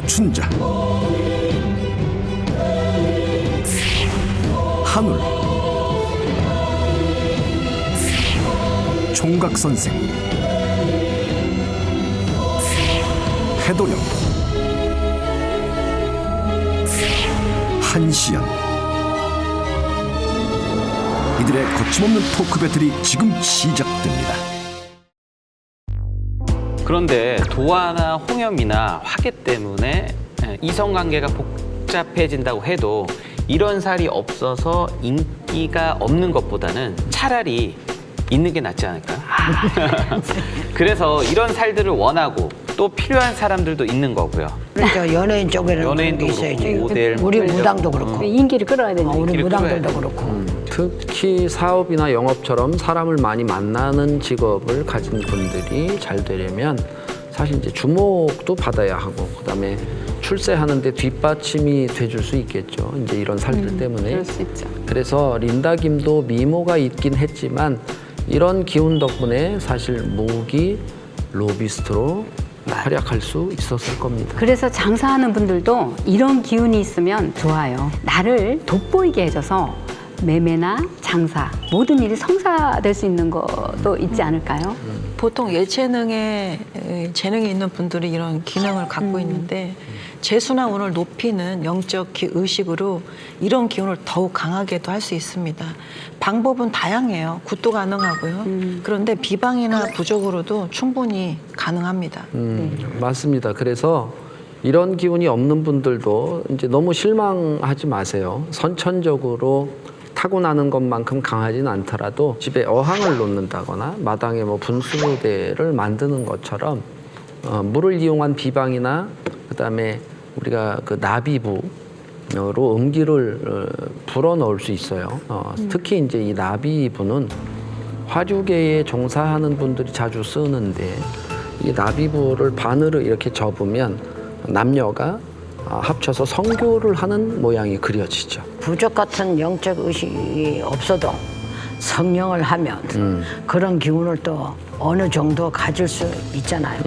고춘자, 한울, 총각선생, 해도령, 한시연. 이들의 거침없는 토크 배틀이 지금 시작됩니다. 그런데 도화나 홍염이나 화계 때문에 이성관계가 복잡해진다고 해도 이런 살이 없어서 인기가 없는 것보다는 차라리 있는 게 낫지 않을까요? 그래서 이런 살들을 원하고 또 필요한 사람들도 있는 거고요. 그렇죠. 연예인 쪽에는 연예인도 그런 게 있어야지. 그렇고 모델, 우리 모델. 무당도 그렇고. 인기를 끌어야 되는 우리 인기를 무당들도 끌어야 그렇고. 특히 사업이나 영업처럼 사람을 많이 만나는 직업을 가진 분들이 잘 되려면 사실 이제 주목도 받아야 하고 그다음에 출세하는데 뒷받침이 돼줄 수 있겠죠. 이제 이런 살들 때문에. 그럴 수 있죠. 그래서 린다 김도 미모가 있긴 했지만 이런 기운 덕분에 사실 무기 로비스트로 활약할 수 있었을 겁니다. 그래서 장사하는 분들도 이런 기운이 있으면 좋아요. 나를 돋보이게 해줘서 매매나 장사 모든 일이 성사될 수 있는 것도 있지 않을까요? 보통 예체능에 재능이 있는 분들이 이런 기능을 갖고 있는데 재수나 운을 높이는 영적 의식으로 이런 기운을 더욱 강하게도 할 수 있습니다. 방법은 다양해요. 굿도 가능하고요. 그런데 비방이나 부적으로도 충분히 가능합니다. 맞습니다. 그래서 이런 기운이 없는 분들도 이제 너무 실망하지 마세요. 선천적으로 타고나는 것만큼 강하진 않더라도 집에 어항을 놓는다거나 마당에 뭐 분수대를 만드는 것처럼 물을 이용한 비방이나 그다음에 우리가 그 나비부로 음기를 불어 넣을 수 있어요. 특히 이제 이 나비부는 화류계에 종사하는 분들이 자주 쓰는데 이 나비부를 반으로 이렇게 접으면 남녀가 합쳐서 성교를 하는 모양이 그려지죠. 부적 같은 영적 의식이 없어도 성령을 하면 그런 기운을 또 어느 정도 가질 수 있잖아요.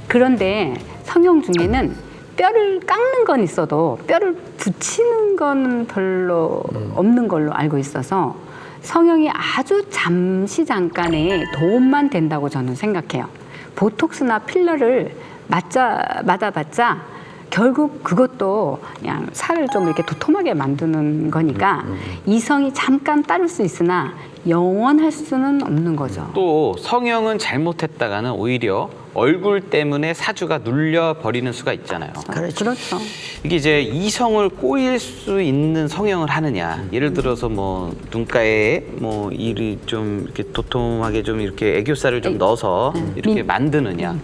그런데 성형 중에는 뼈를 깎는 건 있어도 뼈를 붙이는 건 별로 없는 걸로 알고 있어서 성형이 아주 잠시 잠깐의 도움만 된다고 저는 생각해요. 보톡스나 필러를 맞아봤자 결국 그것도 그냥 살을 좀 이렇게 도톰하게 만드는 거니까 이성이 잠깐 따를 수 있으나 영원할 수는 없는 거죠. 또 성형은 잘못했다가는 오히려 얼굴 때문에 사주가 눌려버리는 수가 있잖아요. 그렇죠. 이게 이제 이성을 꼬일 수 있는 성형을 하느냐. 예를 들어서 뭐 눈가에 뭐 이를 좀 이렇게 도톰하게 좀 이렇게 애교살을 좀 넣어서 이렇게 만드느냐.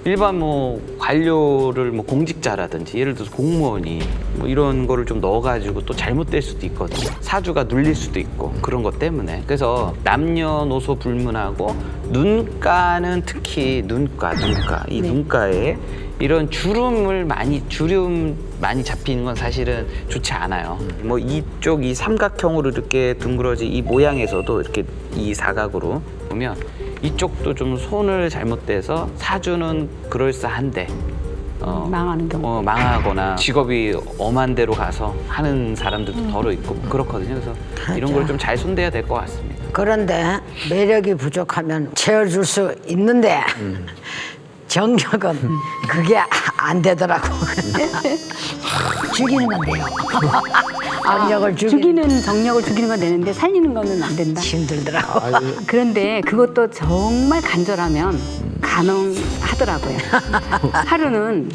일반 뭐 관료를 뭐 공직자라든지 예를 들어서 공무원이 뭐 이런 거를 좀 넣어가지고 또 잘못될 수도 있거든요. 사주가 눌릴 수도 있고 그런 것 때문에. 그래서 남녀노소 불문하고 눈가는 특히 눈가 이 눈가에 이런 주름 많이 잡히는 건 사실은 좋지 않아요. 뭐 이쪽 이 삼각형으로 이렇게 둥그러진 이 모양에서도 이렇게 이 사각으로 보면 이쪽도 좀 손을 잘못대서 사주는 그럴싸한데 망하는 경우. 망하거나 직업이 엄한 데로 가서 하는 사람들도 덜어 있고 그렇거든요. 그래서 이런 걸 좀 잘 손대야 될 것 같습니다. 그런데 매력이 부족하면 채워줄 수 있는데 정력은 그게 안 되더라고. 죽이는 건 돼요. 정력을 정력을 죽이는 건 되는데 살리는 거는 안 된다. 힘들더라고. 그런데 그것도 정말 간절하면 가능하더라고요. 하루는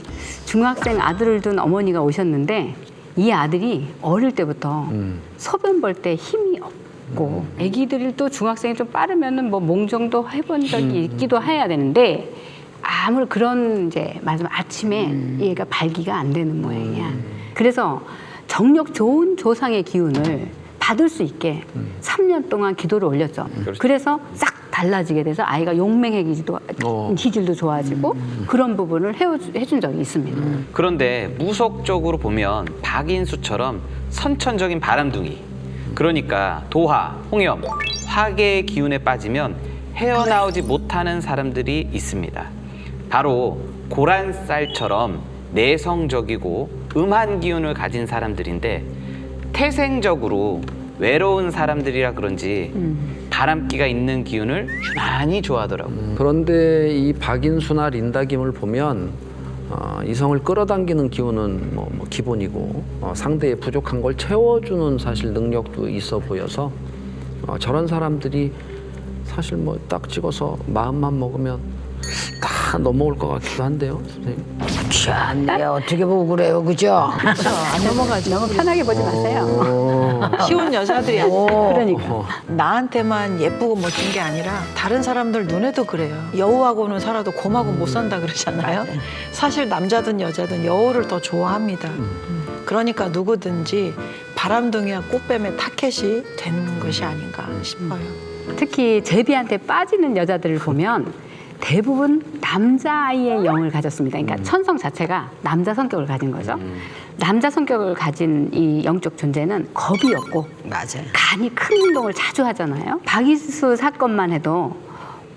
중학생 아들을 둔 어머니가 오셨는데 이 아들이 어릴 때부터 소변 볼 때 힘이 없고 아기들이 또 중학생이 좀 빠르면은 뭐 몽정도 해본 적이 있기도 해야 되는데 아무리 그런 이제 말하자면 아침에 얘가 발기가 안 되는 모양이야. 그래서 정력 좋은 조상의 기운을 받을 수 있게 3년 동안 기도를 올렸죠. 그래서 싹 달라지게 돼서 아이가 용맹의 기질도 좋아지고 그런 부분을 해준 적이 있습니다. 그런데 무속적으로 보면 박인수처럼 선천적인 바람둥이, 그러니까 도화, 홍염, 화계의 기운에 빠지면 헤어나오지 못하는 사람들이 있습니다. 바로 고란쌀처럼 내성적이고 음한 기운을 가진 사람들인데 태생적으로 외로운 사람들이라 그런지 바람기가 있는 기운을 유난히 좋아하더라고요. 그런데 이 박인수나 린다김을 보면 이성을 끌어당기는 기운은 뭐 기본이고 상대의 부족한 걸 채워주는 사실 능력도 있어 보여서 저런 사람들이 사실 뭐 딱 찍어서 마음만 먹으면 다 넘어올 것 같기도 한데요, 선생님. 참, 내가 어떻게 보고 그래요, 그죠? 안 넘어가지. 너무 편하게 보지 마세요. 쉬운 여자들이 아니에요. 그러니까. 나한테만 예쁘고 멋진 게 아니라 다른 사람들 눈에도 그래요. 여우하고는 살아도 곰하고 못 산다 그러잖아요. 사실 남자든 여자든 여우를 더 좋아합니다. 그러니까 누구든지 바람둥이와 꽃뱀의 타켓이 되는 것이 아닌가 싶어요. 특히 제비한테 빠지는 여자들을 보면 대부분 남자아이의 영을 가졌습니다. 그러니까 천성 자체가 남자 성격을 가진 거죠. 남자 성격을 가진 이 영적 존재는 겁이 없고 맞아요. 간이 큰 운동을 자주 하잖아요. 박인수 사건만 해도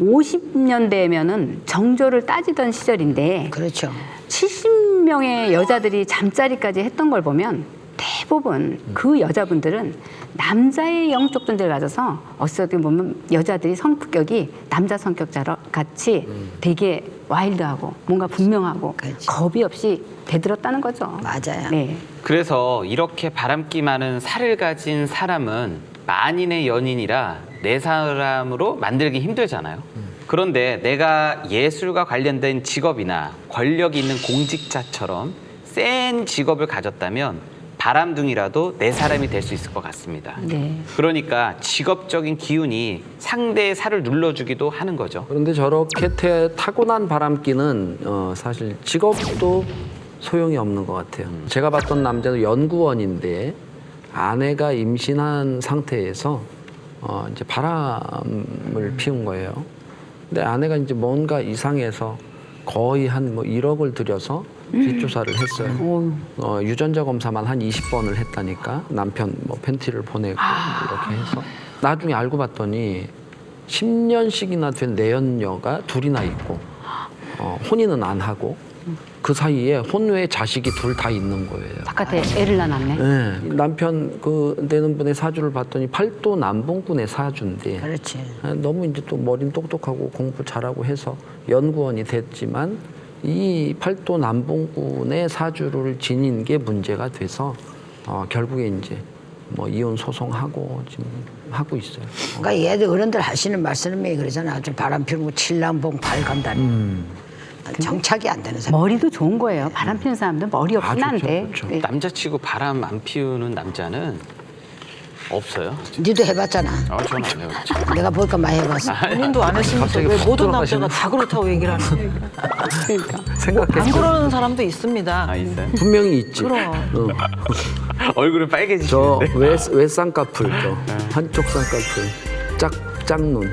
50년대면은 정조를 따지던 시절인데 그렇죠. 70명의 여자들이 잠자리까지 했던 걸 보면 대부분 그 여자분들은 남자의 영적 존재를 가져서 어떻게 보면 여자들이 성격이 남자 성격자로 같이 되게 와일드하고 뭔가 분명하고 그렇지. 겁이 없이 대들었다는 거죠. 맞아요. 네. 그래서 이렇게 바람기 많은 살을 가진 사람은 만인의 연인이라 내 사람으로 만들기 힘들잖아요. 그런데 내가 예술과 관련된 직업이나 권력이 있는 공직자처럼 센 직업을 가졌다면 바람둥이라도 내 사람이 될 수 있을 것 같습니다. 네. 그러니까 직업적인 기운이 상대의 살을 눌러주기도 하는 거죠. 그런데 저렇게 타고난 바람기는 사실 직업도 소용이 없는 것 같아요. 제가 봤던 남자도 연구원인데 아내가 임신한 상태에서 이제 바람을 피운 거예요. 근데 아내가 이제 뭔가 이상해서 거의 한 뭐 1억을 들여서 뒷조사를 했어요. 유전자 검사만 한 20번을 했다니까. 남편 뭐 팬티를 보내고 이렇게 해서 나중에 알고 봤더니 10년씩이나 된 내연녀가 둘이나 있고 혼인은 안 하고 그 사이에 혼외 자식이 둘 다 있는 거예요. 바깥에 애를 낳았네. 네. 남편 그 내는 분의 사주를 봤더니 팔도 남봉군의 사주인데 그렇지. 너무 이제 또 머리는 똑똑하고 공부 잘하고 해서 연구원이 됐지만 이 팔도 남봉군의 사주를 지닌 게 문제가 돼서 결국에 이제 뭐 이혼 소송하고 지금 하고 있어요. 그러니까 얘들 어른들 하시는 말씀이 그러잖아. 좀 바람 피우고 칠남봉 발간다니. 정착이 안 되는 사람. 머리도 좋은 거예요. 바람 피는 사람들 머리 없긴 좋죠, 한데. 좋죠. 네. 남자치고 바람 안 피우는 남자는 없어요. 니도 해봤잖아. 저는 안 해요. 내가 보니까 많이 해봤어. 본인도 안 했으면서 갑자기 왜 훅 모든 들어가시네. 남자가 다 그렇다고 얘기를 하는 거예요? 그러니까. 안 생각해. 그러는 사람도 있습니다. 아, 있어요? 분명히 있지. 그럼. 얼굴은 저 빨개지시는데. 외쌍꺼풀 한쪽 쌍꺼풀 짝눈.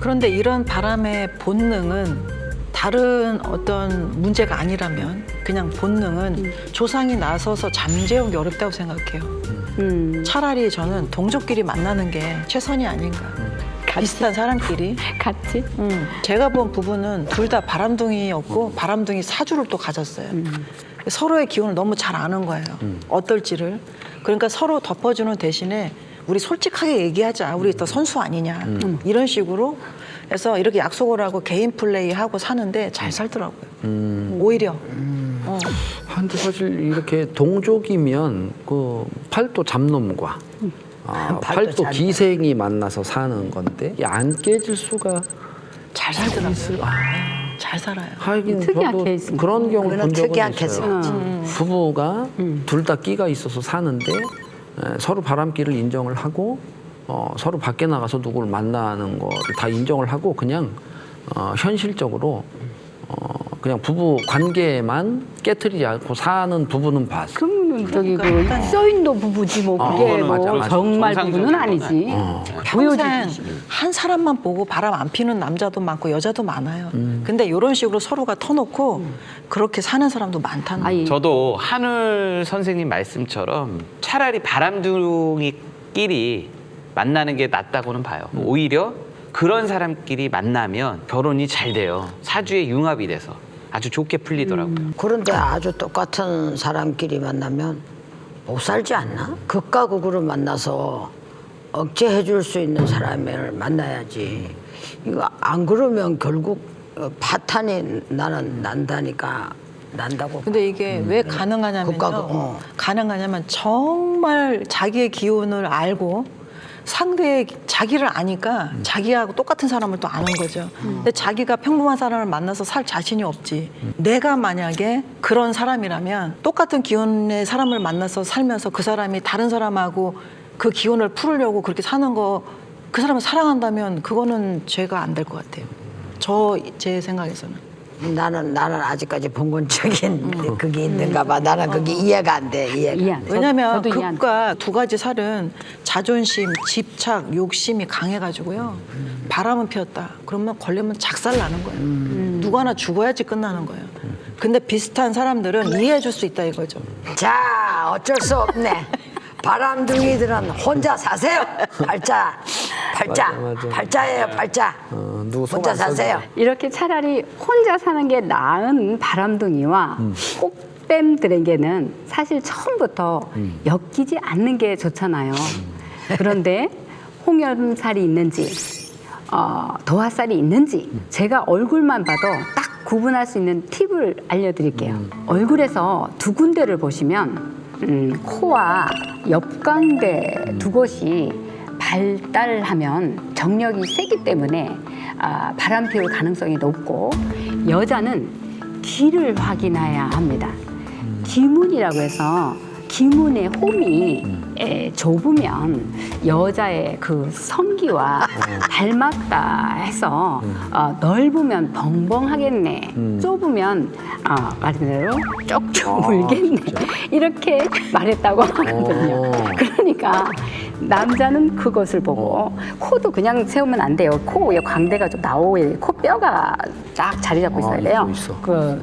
그런데 이런 바람의 본능은 다른 어떤 문제가 아니라면 그냥 본능은 조상이 나서서 잠재우기 어렵다고 생각해요. 차라리 저는 동족끼리 만나는 게 최선이 아닌가. 비슷한 사람끼리. 같이. 제가 본 부부는 둘 다 바람둥이였고 바람둥이 사주를 또 가졌어요. 서로의 기운을 너무 잘 아는 거예요. 어떨지를. 그러니까 서로 덮어주는 대신에 우리 솔직하게 얘기하자. 우리 더 선수 아니냐. 이런 식으로 해서 이렇게 약속을 하고 개인 플레이하고 사는데 잘 살더라고요. 오히려. 근데 사실 이렇게 동족이면 그 팔도 잡놈과 팔도 잡놈. 기생이 만나서 사는 건데 이게 안 깨질 수가 잘 살더라고요. 잘 살아요. 하긴 특이한 저도 케이스. 그런 경우 그거는 본 적은 특이한 있어요. 부부가 둘 다 끼가 있어서 사는데 서로 바람기를 인정을 하고 서로 밖에 나가서 누구를 만나는 거를 다 인정을 하고 그냥 현실적으로 그냥 부부 관계만 깨트리지 않고 사는 부부는 봤어. 그러면 저기 그 서인도 부부지 뭐 그게 그거는 뭐 맞아, 맞아. 정말 정상적인 부부는 아니지. 평생 한 사람만 보고 바람 안 피는 남자도 많고 여자도 많아요. 근데 이런 식으로 서로가 터놓고 그렇게 사는 사람도 많다는 거예요. 아니 저도 한울 선생님 말씀처럼 차라리 바람둥이끼리 만나는 게 낫다고는 봐요. 오히려 그런 사람끼리 만나면 결혼이 잘 돼요. 사주에 융합이 돼서. 아주 좋게 풀리더라고요. 그런데 아주 똑같은 사람끼리 만나면 못 살지 않나? 극과 극으로 만나서 억제해 줄 수 있는 사람을 만나야지. 이거 안 그러면 결국 파탄이 나는 난다니까. 난다고. 근데 이게 왜 가능하냐면요. 가능하냐면 정말 자기의 기운을 알고 상대의 자기를 아니까 자기하고 똑같은 사람을 또 아는 거죠. 근데 자기가 평범한 사람을 만나서 살 자신이 없지. 내가 만약에 그런 사람이라면 똑같은 기운의 사람을 만나서 살면서 그 사람이 다른 사람하고 그 기운을 풀으려고 그렇게 사는 거, 그 사람을 사랑한다면 그거는 죄가 안 될 것 같아요. 제 생각에서는. 나는 아직까지 봉건적인 그게 있는가 봐. 나는 그게 이해가 안 돼. 이해 안 돼. 왜냐하면 저도 이해 안 돼. 극과 두 가지 살은 자존심, 집착, 욕심이 강해가지고요. 바람은 피웠다. 그러면 걸리면 작살 나는 거예요. 누구 하나 죽어야지 끝나는 거예요. 근데 비슷한 사람들은 이해해 줄 수 있다 이거죠. 자, 어쩔 수 없네. 바람둥이들은 혼자 사세요. 팔자. 맞아. 팔자예요, 팔자. 누구 속 혼자 안 써도 사세요. 이렇게 차라리 혼자 사는 게 나은 바람둥이와 꽃뱀들에게는 사실 처음부터 엮이지 않는 게 좋잖아요. 그런데 홍염살이 있는지 도화살이 있는지 제가 얼굴만 봐도 딱 구분할 수 있는 팁을 알려드릴게요. 얼굴에서 두 군데를 보시면 코와 옆광대 두 곳이 발달하면 정력이 세기 때문에 바람 피울 가능성이 높고, 여자는 귀를 확인해야 합니다. 귀문이라고 해서 귀문의 홈이 좁으면 여자의 그 성기와 닮았다 해서 넓으면 벙벙하겠네, 좁으면 말대로 쪽쪽 물겠네, 이렇게 말했다고 하거든요. 그러니까 남자는 그것을 보고, 코도 그냥 세우면 안 돼요. 코에 광대가 좀 나오고 코뼈가 딱 자리 잡고 있어야 돼요. 있어.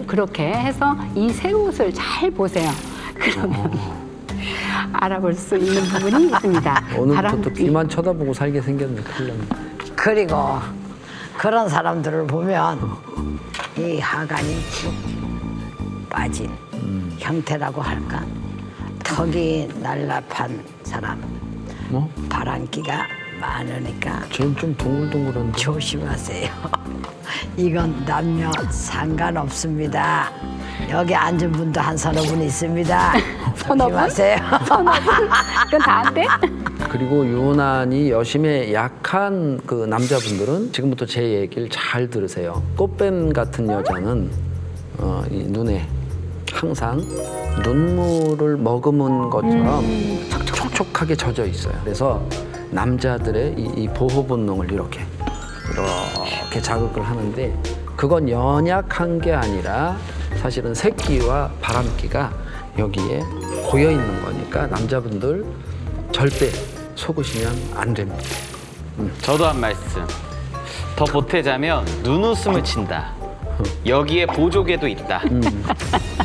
그렇게 해서 이 새 옷을 잘 보세요. 그러면 알아볼 수 있는 부분이 있습니다. 오늘부터 또 귀만 쳐다보고 살게 생겼네. 큰일 났네. 그리고 그런 사람들을 보면 이 하관이 쭉 빠진 형태라고 할까? 턱이 날라판 사람, 뭐? 바람기가 많으니까 쟤는 좀 둥글둥글한데. 조심하세요. 이건 남녀 상관없습니다. 여기 앉은 분도 한 서너 분 있습니다. 서너 분? 조심하세요. 그건 다 안 돼? 그리고 유난히 여심에 약한 그 남자분들은 지금부터 제 얘기를 잘 들으세요. 꽃뱀 같은 여자는 이 눈에 항상 눈물을 머금은 것처럼 촉촉하게 젖어 있어요. 그래서 남자들의 이 보호 본능을 이렇게 자극을 하는데, 그건 연약한 게 아니라 사실은 새끼와 바람기가 여기에 고여 있는 거니까 남자분들 절대 속으시면 안 됩니다. 저도 한 말씀. 더 보태자면 눈웃음을 친다. 여기에 보조개도 있다.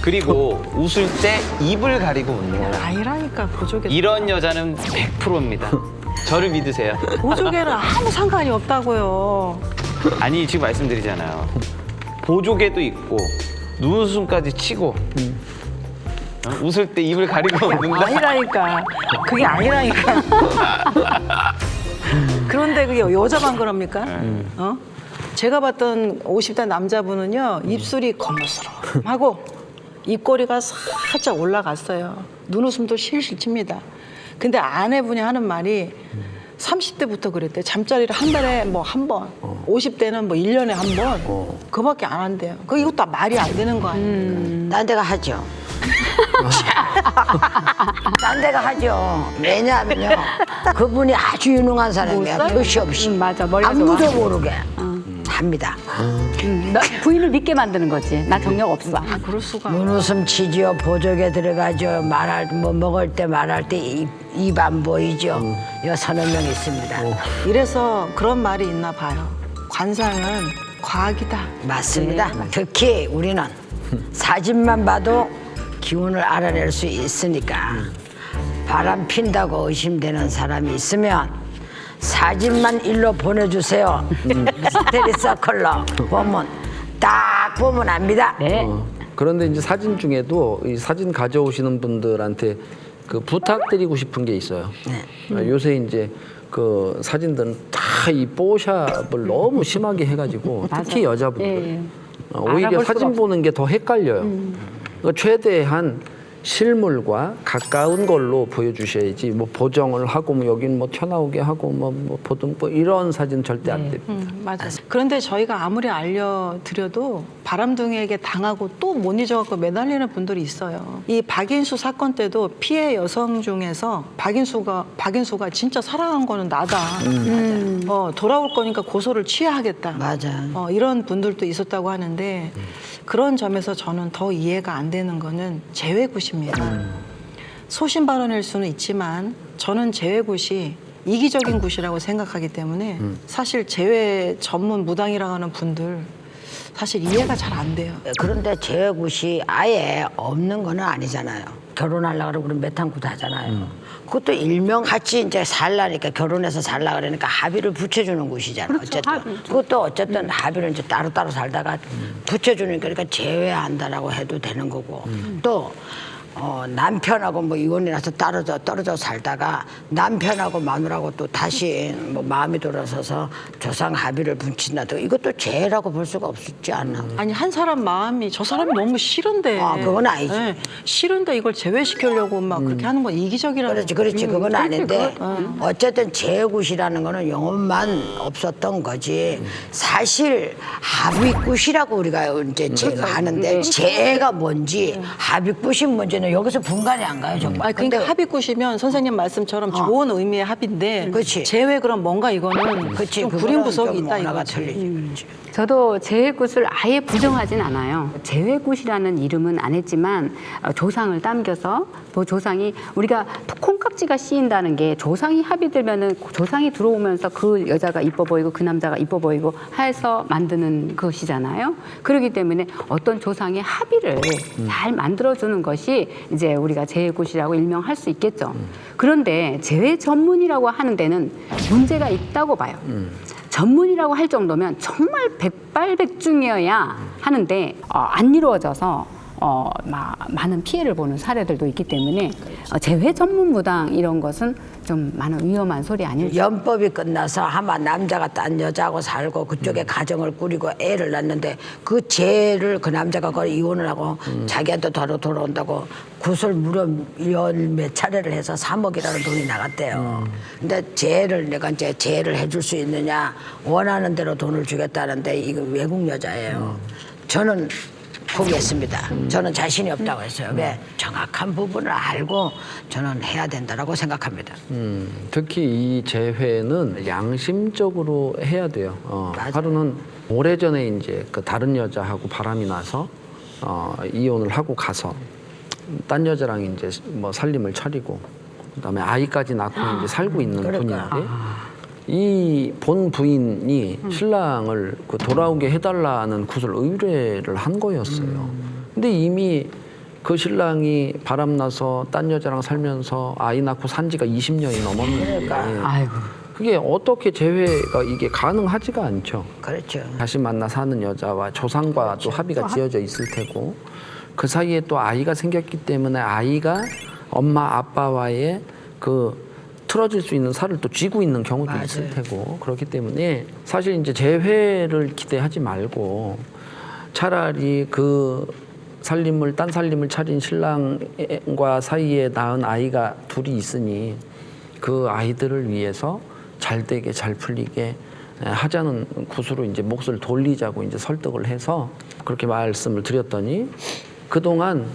그리고 웃을 때 입을 가리고 웃는다. 아니라니까 보조개. 이런 여자는 100%입니다. 저를 믿으세요. 보조개는 아무 상관이 없다고요. 아니, 지금 말씀드리잖아요. 보조개도 있고 눈웃음까지 치고 웃을 때 입을 가리고 웃는다. 아니라니까. 그게 아니라니까. 그런데 그게 여자만 그럽니까? 제가 봤던 50대 남자분은요, 입술이 거무스름하고 입꼬리가 살짝 올라갔어요. 눈웃음도 실실 칩니다. 근데 아내분이 하는 말이 30대부터 그랬대. 잠자리를 한 달에 뭐 한 번, 50대는 뭐 1년에 한 번, 그거밖에 안 한대요. 이것도 말이 안 되는 거 아닙니까? 딴 데가 하죠. 딴 데가 하죠. 왜냐하면요, 그분이 아주 유능한 사람이야. 표시 없이. 맞아. 머리가 아무도 좋아. 모르게 합니다. 너 부인을 믿게 만드는 거지. 나 정력 없어. 그럴 수가. 눈웃음 치지요. 보조개 들어가죠. 먹을 때 말할 때 입 안 보이죠. 여 서너 명 있습니다. 이래서 그런 말이 있나 봐요. 관상은 과학이다. 맞습니다. 특히 우리는 사진만 봐도 기운을 알아낼 수 있으니까 바람 핀다고 의심되는 사람이 있으면 사진만 일로 보내주세요. 미스테리 서클로 보면 딱 보면 압니다. 네. 그런데 이제 사진 중에도 이 사진 가져오시는 분들한테 그 부탁드리고 싶은 게 있어요. 요새 이제 그 사진들은 다 이 뽀샵을 너무 심하게 해가지고 특히 여자분들 예. 오히려 알아볼 수가 사진 없- 보는 게 더 헷갈려요. 그러니까 최대한 실물과 가까운 걸로 보여주셔야지 뭐 보정을 하고 뭐 여기는 뭐 튀어나오게 하고 뭐 보등보 이런 사진 절대 안 됩니다. 맞아요. 그런데 저희가 아무리 알려드려도 바람둥이에게 당하고 또 못 잊어갖고 매달리는 분들이 있어요. 이 박인수 사건 때도 피해 여성 중에서 박인수가 진짜 사랑한 거는 나다. 돌아올 거니까 고소를 취하하겠다. 맞아. 이런 분들도 있었다고 하는데 그런 점에서 저는 더 이해가 안 되는 거는 제외굿입니다. 소신 발언일 수는 있지만 저는 제외굿이 이기적인 굿이라고 생각하기 때문에 사실 제외 전문 무당이라고 하는 분들 사실 이해가 잘 안 돼요. 그런데 제굿이 아예 없는 건 아니잖아요. 결혼하려고 그러고 그럼 메탄굿 하잖아요. 그것도 일명 같이 이제 살라니까 결혼해서 살라 그러니까 합의를 붙여주는 굿이잖아요. 그렇죠, 어쨌든 합의. 그것도 어쨌든 합의를 이제 따로따로 살다가 붙여주니까 그러니까 제외한다라고 해도 되는 거고 또 남편하고 뭐 이혼이라서 떨어져 살다가 남편하고 마누라하고 또 다시 뭐 마음이 돌아서서 조상 합의를 붙인다. 이것도 죄라고 볼 수가 없지 않나. 아니 한 사람 마음이 저 사람이 너무 싫은데 그건 아니지. 싫은데 이걸 제외시키려고 막 그렇게 하는 건 이기적이라는 그렇지. 그건 아닌데 그거- 어쨌든 제굿이라는 거는 영혼만 없었던 거지. 사실 합의굿이라고 우리가 이제 제가 하는데 제가 뭔지 합의굿이 뭔지는 여기서 분간이 안 가요 정말. 아니, 그러니까 근데 합의굿이면 선생님 말씀처럼 좋은 의미의 합의인데 그치. 제외 그럼 뭔가 이거는 그치, 좀 그거는 구린구석이 좀 있다 언어가 이거지. 틀리지. 그렇지. 저도 제외굿을 아예 부정하진 않아요. 제외굿이라는 이름은 안 했지만 조상을 당겨서 그 조상이 우리가 콩깍지가 씌인다는 게 조상이 합의들면은 조상이 들어오면서 그 여자가 이뻐 보이고 그 남자가 이뻐 보이고 해서 만드는 것이잖아요. 그렇기 때문에 어떤 조상의 합의를 잘 만들어주는 것이 이제 우리가 제외굿이라고 일명할 수 있겠죠. 그런데 제외 전문이라고 하는 데는 문제가 있다고 봐요. 전문이라고 할 정도면 정말 백발백중이어야 하는데 안 이루어져서 많은 피해를 보는 사례들도 있기 때문에 제외 전문 무당 이런 것은 좀 많은 위험한 소리 아닐까. 연법이 끝나서 아마 남자가 딴 여자하고 살고 그쪽에 가정을 꾸리고 애를 낳는데 그 죄를 그 남자가 거의 이혼을 하고 자기한테 돌아온다고 굿을 무려 몇 차례를 해서 3억이라는 돈이 나갔대요. 근데 내가 이제 죄를 해줄 수 있느냐 원하는 대로 돈을 주겠다는데 이거 외국 여자예요. 저는 포기했습니다. 저는 자신이 없다고 했어요. 왜? 정확한 부분을 알고 저는 해야 된다라고 생각합니다. 특히 이 재회는 양심적으로 해야 돼요. 맞아요. 하루는 오래전에 이제 그 다른 여자하고 바람이 나서 이혼을 하고 가서 딴 여자랑 이제 뭐 살림을 차리고 그다음에 아이까지 낳고 이제 살고 있는 그러니까. 분인데 이 본 부인이 신랑을 그 돌아오게 해달라는 굿을 의뢰를 한 거였어요. 근데 이미 그 신랑이 바람나서 딴 여자랑 살면서 아이 낳고 산 지가 20년이 넘었는데 아이고. 그게 어떻게 재회가 이게 가능하지가 않죠. 그렇죠. 다시 만나 사는 여자와 조상과 또 합의가 지어져 있을 테고 그 사이에 또 아이가 생겼기 때문에 아이가 엄마 아빠와의 그 틀어질 수 있는 살을 또 쥐고 있는 경우도 있을 테고 그렇기 때문에 사실 이제 재회를 기대하지 말고 차라리 그 딴 살림을 차린 신랑과 사이에 낳은 아이가 둘이 있으니 그 아이들을 위해서 잘 되게 잘 풀리게 하자는 굿으로 이제 몫을 돌리자고 이제 설득을 해서 그렇게 말씀을 드렸더니 그동안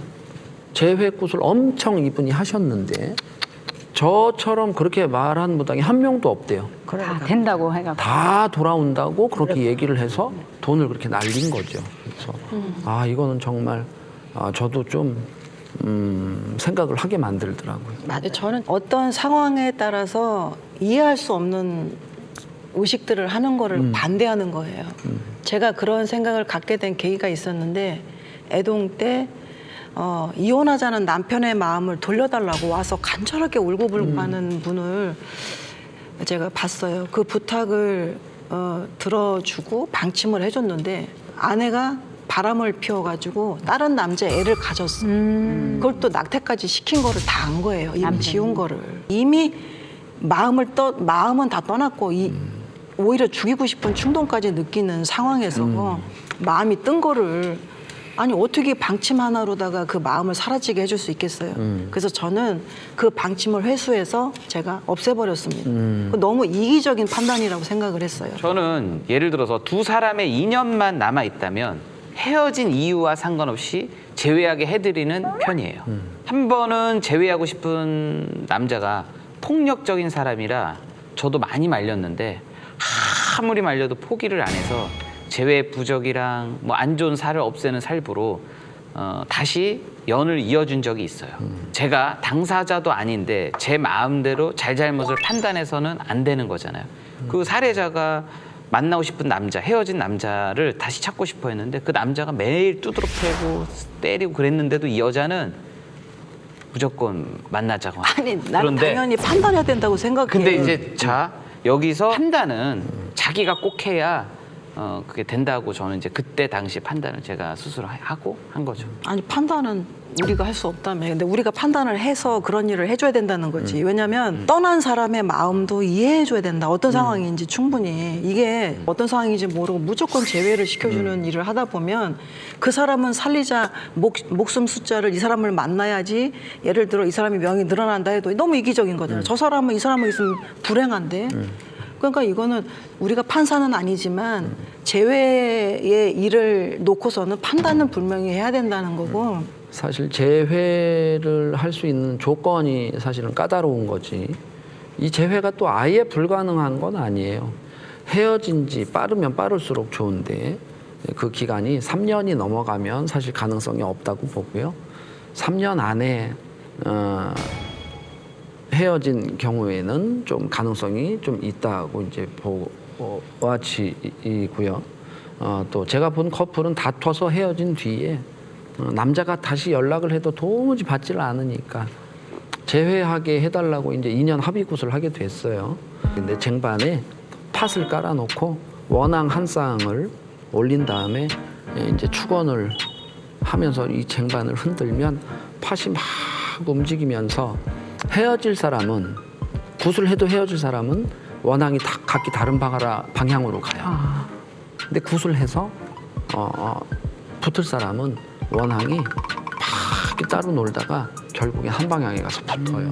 재회 굿을 엄청 이분이 하셨는데 저처럼 그렇게 말한 무당이 한 명도 없대요. 다 된다고 해갖고. 다 돌아온다고 그렇게 얘기를 해서 돈을 그렇게 날린 거죠. 그래서 이거는 정말 저도 좀 생각을 하게 만들더라고요. 근데 저는 어떤 상황에 따라서 이해할 수 없는 의식들을 하는 거를 반대하는 거예요. 제가 그런 생각을 갖게 된 계기가 있었는데 애동 때 이혼하자는 남편의 마음을 돌려달라고 와서 간절하게 울고불고 하는 분을 제가 봤어요. 그 부탁을 들어주고 방침을 해줬는데 아내가 바람을 피워가지고 다른 남자 애를 가졌어. 그걸 또 낙태까지 시킨 거를 다 안 거예요. 이미 지운 거를. 이미 마음은 다 떠났고 오히려 죽이고 싶은 충동까지 느끼는 상황에서 마음이 뜬 거를 아니 어떻게 방침 하나로다가 그 마음을 사라지게 해줄 수 있겠어요. 그래서 저는 그 방침을 회수해서 제가 없애버렸습니다. 너무 이기적인 판단이라고 생각을 했어요. 저는 예를 들어서 두 사람의 인연만 남아 있다면 헤어진 이유와 상관없이 제외하게 해드리는 편이에요. 한 번은 제외하고 싶은 남자가 폭력적인 사람이라 저도 많이 말렸는데 아무리 말려도 포기를 안 해서 제외 부적이랑 뭐 안 좋은 살을 없애는 살부로 다시 연을 이어준 적이 있어요. 제가 당사자도 아닌데 제 마음대로 잘잘못을 판단해서는 안 되는 거잖아요. 그 살해자가 만나고 싶은 남자, 헤어진 남자를 다시 찾고 싶어 했는데 그 남자가 매일 두드러 패고 때리고 그랬는데도 이 여자는 무조건 만나자고. 아니 나는 당연히 판단해야 된다고 생각해요. 근데 이제 자 여기서 판단은 자기가 꼭 해야 그게 된다고 저는 이제 그때 당시 판단을 제가 스스로 하고 한 거죠. 아니 판단은 우리가 할 수 없다며. 근데 우리가 판단을 해서 그런 일을 해줘야 된다는 거지. 왜냐면 떠난 사람의 마음도 이해해줘야 된다. 어떤 상황인지 충분히. 이게 어떤 상황인지 모르고 무조건 제외를 시켜주는 일을 하다 보면 그 사람은 살리자 목숨 숫자를 이 사람을 만나야지 예를 들어 이 사람이 명이 늘어난다 해도 너무 이기적인 거잖아요. 저 사람은 이 사람을 있으면 불행한데. 그러니까 이거는 우리가 판사는 아니지만 제외의 일을 놓고서는 판단은 분명히 해야 된다는 거고. 사실 재회를 할 수 있는 조건이 사실은 까다로운 거지. 이 재회가 또 아예 불가능한 건 아니에요. 헤어진 지 빠르면 빠를수록 좋은데 그 기간이 3년이 넘어가면 사실 가능성이 없다고 보고요. 3년 안에 헤어진 경우에는 좀 가능성이 좀 있다고 이제 보아지고요. 또 제가 본 커플은 다퉈서 헤어진 뒤에 남자가 다시 연락을 해도 도무지 받지를 않으니까 재회하게 해달라고 이제 2년 합의굿을 하게 됐어요. 근데 쟁반에 팥을 깔아놓고 원앙 한 쌍을 올린 다음에 이제 축원을 하면서 이 쟁반을 흔들면 팥이 막 움직이면서 헤어질 사람은 굿을 해도 헤어질 사람은 원앙이 다 각기 다른 방향으로 가요. 근데 굿을 해서 붙을 사람은 원앙이 막 따로 놀다가 결국에 한 방향에 가서 붙어요.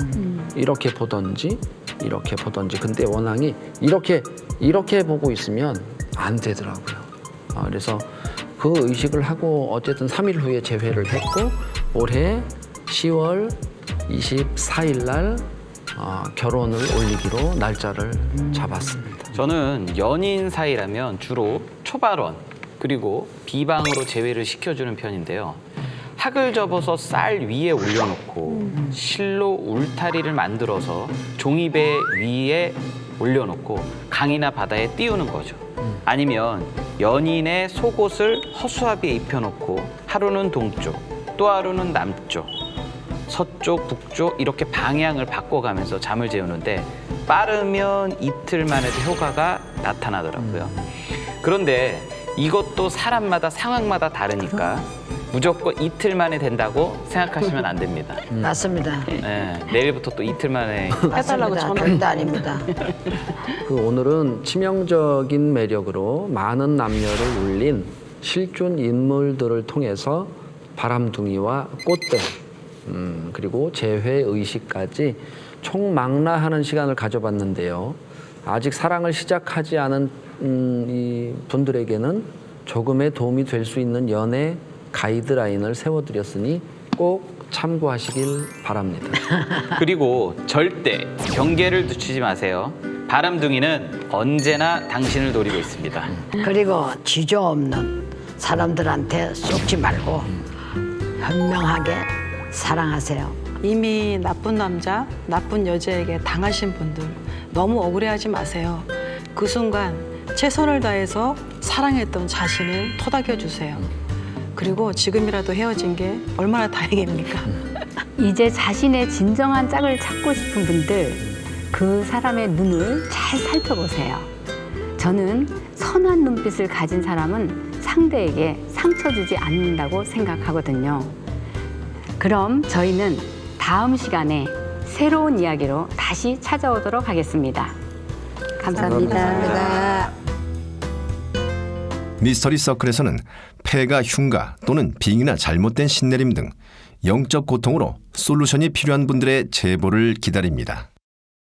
이렇게 보던지 이렇게 보던지. 근데 원앙이 이렇게 보고 있으면 안 되더라고요. 그래서 그 의식을 하고 어쨌든 3일 후에 재회를 했고 올해 10월 24일 날 결혼을 올리기로 날짜를 잡았습니다. 저는 연인 사이라면 주로 초발원 그리고 비방으로 제외를 시켜주는 편인데요. 학을 접어서 쌀 위에 올려놓고 실로 울타리를 만들어서 종이배 위에 올려놓고 강이나 바다에 띄우는 거죠. 아니면 연인의 속옷을 허수아비에 입혀놓고 하루는 동쪽, 또 하루는 남쪽, 서쪽, 북쪽 이렇게 방향을 바꿔가면서 잠을 재우는데 빠르면 이틀 만에도 효과가 나타나더라고요. 그런데 이것도 사람마다 상황마다 다르니까 무조건 이틀 만에 된다고 생각하시면 안 됩니다. 맞습니다. 네, 내일부터 또 이틀 만에 해달라고 전화. 절대 아닙니다. 오늘은 치명적인 매력으로 많은 남녀를 울린 실존 인물들을 통해서 바람둥이와 꽃뱀 그리고 재회 의식까지 총망라하는 시간을 가져봤는데요. 아직 사랑을 시작하지 않은 이 분들에게는 조금의 도움이 될 수 있는 연애 가이드라인을 세워드렸으니 꼭 참고하시길 바랍니다. 그리고 절대 경계를 늦추지 마세요. 바람둥이는 언제나 당신을 노리고 있습니다. 그리고 지조 없는 사람들한테 쏟지 말고 현명하게 사랑하세요. 이미 나쁜 남자, 나쁜 여자에게 당하신 분들 너무 억울해하지 마세요. 그 순간 최선을 다해서 사랑했던 자신을 토닥여 주세요. 그리고 지금이라도 헤어진 게 얼마나 다행입니까? 이제 자신의 진정한 짝을 찾고 싶은 분들, 그 사람의 눈을 잘 살펴보세요. 저는 선한 눈빛을 가진 사람은 상대에게 상처 주지 않는다고 생각하거든요. 그럼 저희는 다음 시간에 새로운 이야기로 다시 찾아오도록 하겠습니다. 감사합니다. 미스터리 서클에서는 폐가 흉가 또는 빙이나 잘못된 신내림 등 영적 고통으로 솔루션이 필요한 분들의 제보를 기다립니다.